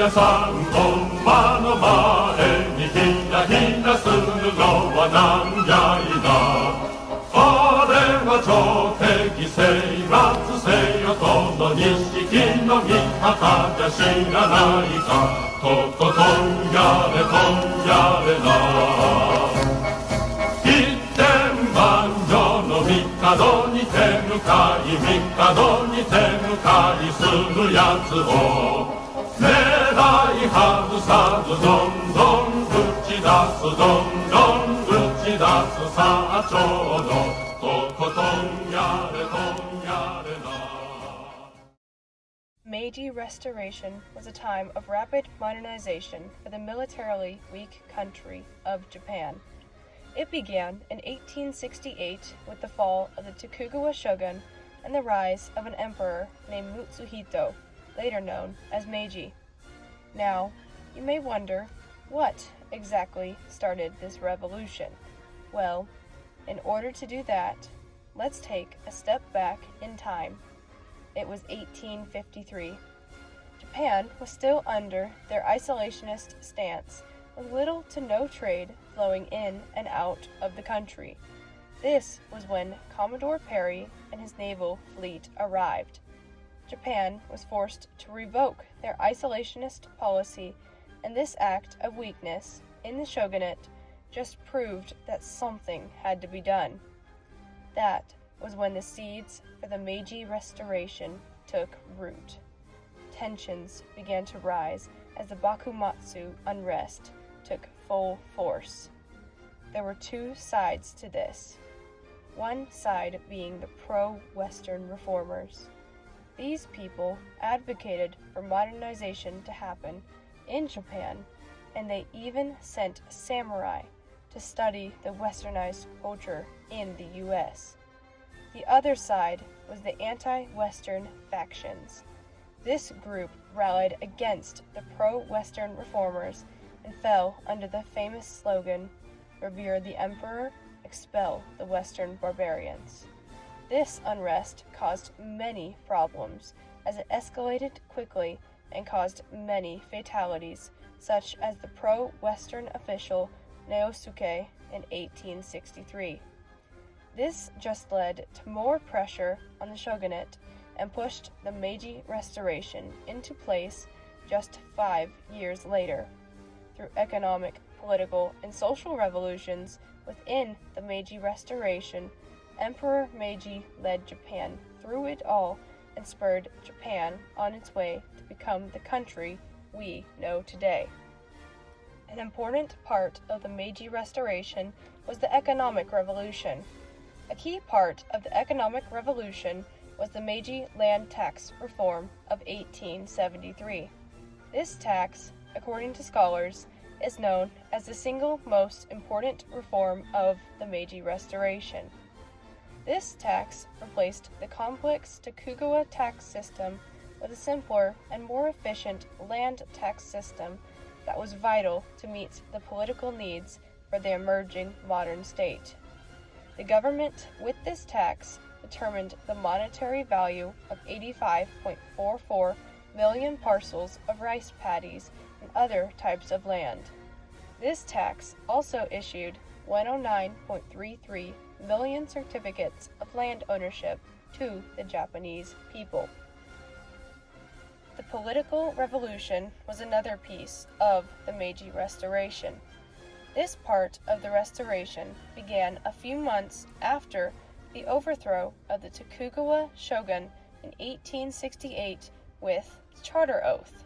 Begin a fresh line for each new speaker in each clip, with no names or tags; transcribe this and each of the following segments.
さん本間の前にひらひらするのはなんじゃいな。あれは朝敵征伐せよとの錦の御旗じゃ知らないか。とことんやれとんやれな。一点万丈の帝に手向かい帝に手向かいするやつを狙い外さずどんどん打ち出すどんどん打ち出すさあちょうどとことんやれとんやれな。
Meiji Restoration was a time of rapid modernization for the militarily weak country of Japan. It began in 1868 with the fall of the Tokugawa shogun and the rise of an emperor named Mutsuhito, later known as Meiji. Now, you may wonder, what exactly started this revolution? Well, in order to do that, let's take a step back in time. It was 1853. Japan was still under their isolationist stance, with little to no trade flowing in and out of the country. This was when Commodore Perry and his naval fleet arrived. Japan was forced to revoke their isolationist policy, and this act of weakness in the shogunate just proved that something had to be done. That was when the seeds for the Meiji Restoration took root. Tensions began to rise as the Bakumatsu unrest took full force. There were two sides to this. One side being the pro-Western reformers. These people advocated for modernization to happen in Japan, and they even sent samurai to study the westernized culture in the US. The other side was the anti-Western factions. This group rallied against the pro-Western reformers and fell under the famous slogan, "Revere the Emperor, expel the Western barbarians." This unrest caused many problems, as it escalated quickly and caused many fatalities, such as the pro-Western official Naosuke in 1863. This just led to more pressure on the shogunate and pushed the Meiji Restoration into place just 5 years later. Through economic, political, and social revolutions within the Meiji Restoration, Emperor Meiji led Japan through it all and spurred Japan on its way to become the country we know today. An important part of the Meiji Restoration was the economic revolution. A key part of the economic revolution was the Meiji land tax reform of 1873. This tax, according to scholars, is known as the single most important reform of the Meiji Restoration. This tax replaced the complex Tokugawa tax system with a simpler and more efficient land tax system that was vital to meet the political needs for the emerging modern state. The government, with this tax, determined the monetary value of 85.44 million parcels of rice paddies and other types of land. This tax also issued 109.33 million certificates of land ownership to the Japanese people. The political revolution was another piece of the Meiji Restoration. This part of the restoration began a few months after the overthrow of the Tokugawa shogun in 1868 with the Charter Oath.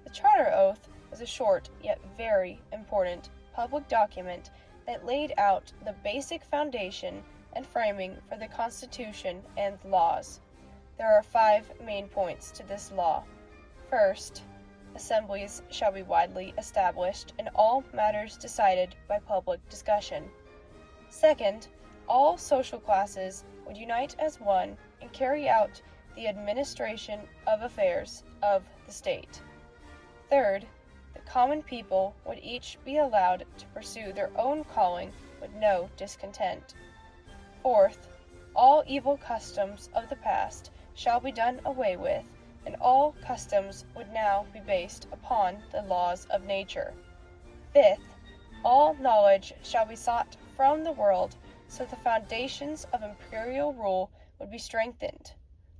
The Charter Oath was a short yet very important public document that laid out the basic foundation and framing for the Constitution and laws. There are 5 main points to this law. First, assemblies shall be widely established and all matters decided by public discussion. Second, all social classes would unite as one and carry out the administration of affairs of the state. Third, the common people would each be allowed to pursue their own calling with no discontent. Fourth, all evil customs of the past shall be done away with, and all customs would now be based upon the laws of nature. Fifth, all knowledge shall be sought from the world, so the foundations of imperial rule would be strengthened.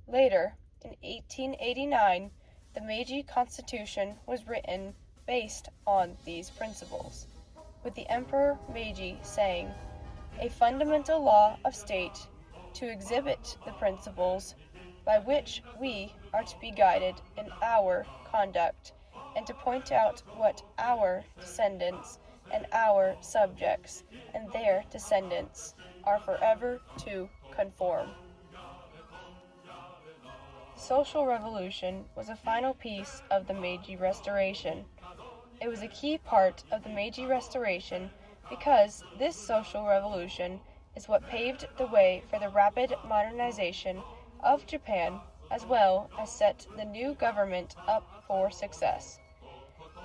Later, in 1889, the Meiji Constitution was written based on these principles, with the Emperor Meiji saying, "A fundamental law of state to exhibit the principles by which we are to be guided in our conduct, and to point out what our descendants and our subjects and their descendants are forever to conform." The Social Revolution was a final piece of the Meiji Restoration. It was a key part of the Meiji Restoration because this social revolution is what paved the way for the rapid modernization of Japan, as well as set the new government up for success.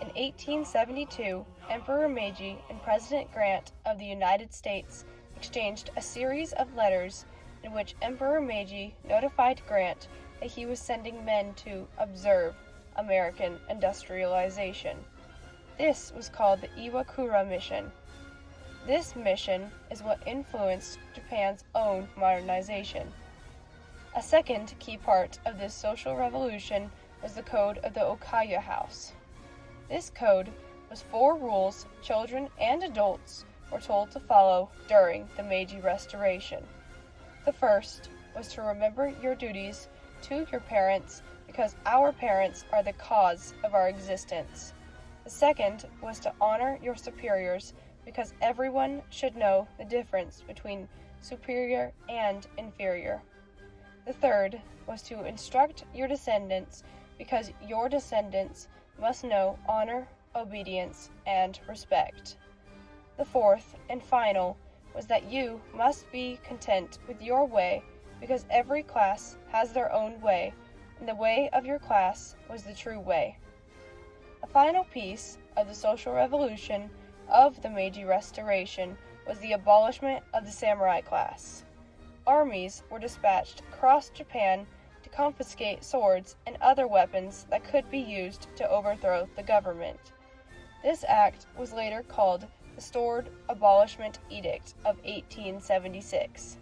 In 1872, Emperor Meiji and President Grant of the United States exchanged a series of letters in which Emperor Meiji notified Grant that he was sending men to observe American industrialization. This was called the Iwakura Mission. This mission is what influenced Japan's own modernization. A second key part of this social revolution was the Code of the Okaya House. This code was 4 rules children and adults were told to follow during the Meiji Restoration. The first was to remember your duties to your parents because our parents are the cause of our existence. The second was to honor your superiors because everyone should know the difference between superior and inferior. The third was to instruct your descendants because your descendants must know honor, obedience, and respect. The fourth and final was that you must be content with your way because every class has their own way, and the way of your class was the true way. A final piece of the social revolution of the Meiji Restoration was the abolishment of the samurai class. Armies were dispatched across Japan to confiscate swords and other weapons that could be used to overthrow the government. This act was later called the Sword Abolishment Edict of 1876.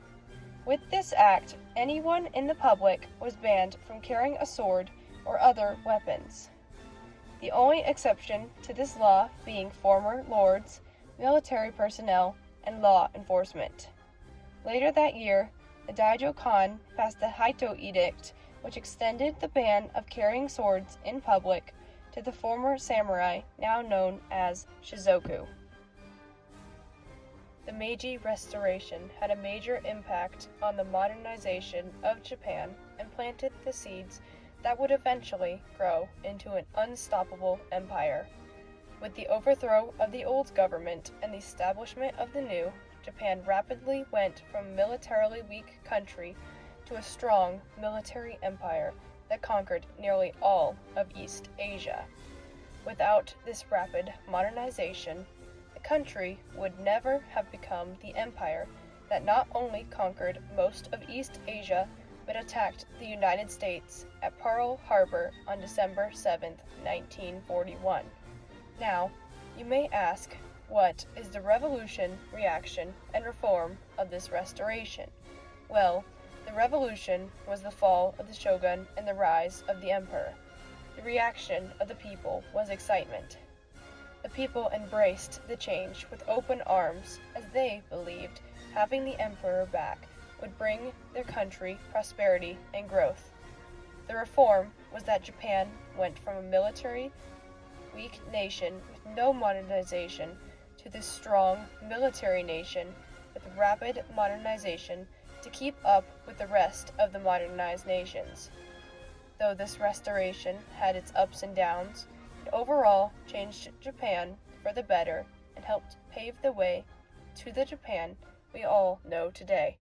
With this act, anyone in the public was banned from carrying a sword or other weapons. The only exception to this law being former lords, military personnel, and law enforcement. Later that year, the Daijo Khan passed the Haito Edict, which extended the ban of carrying swords in public to the former samurai, now known as Shizoku. The Meiji Restoration had a major impact on the modernization of Japan and planted the seeds that would eventually grow into an unstoppable empire. With the overthrow of the old government and the establishment of the new, Japan rapidly went from a militarily weak country to a strong military empire that conquered nearly all of East Asia. Without this rapid modernization, the country would never have become the empire that not only conquered most of East Asia, but attacked the United States at Pearl Harbor on December 7, 1941. Now, you may ask, what is the revolution, reaction, and reform of this restoration? Well, the revolution was the fall of the shogun and the rise of the emperor. The reaction of the people was excitement. The people embraced the change with open arms as they believed having the emperor back would bring their country prosperity and growth. The reform was that Japan went from a military weak nation with no modernization to this strong military nation with rapid modernization to keep up with the rest of the modernized nations. Though this restoration had its ups and downs, it overall changed Japan for the better and helped pave the way to the Japan we all know today.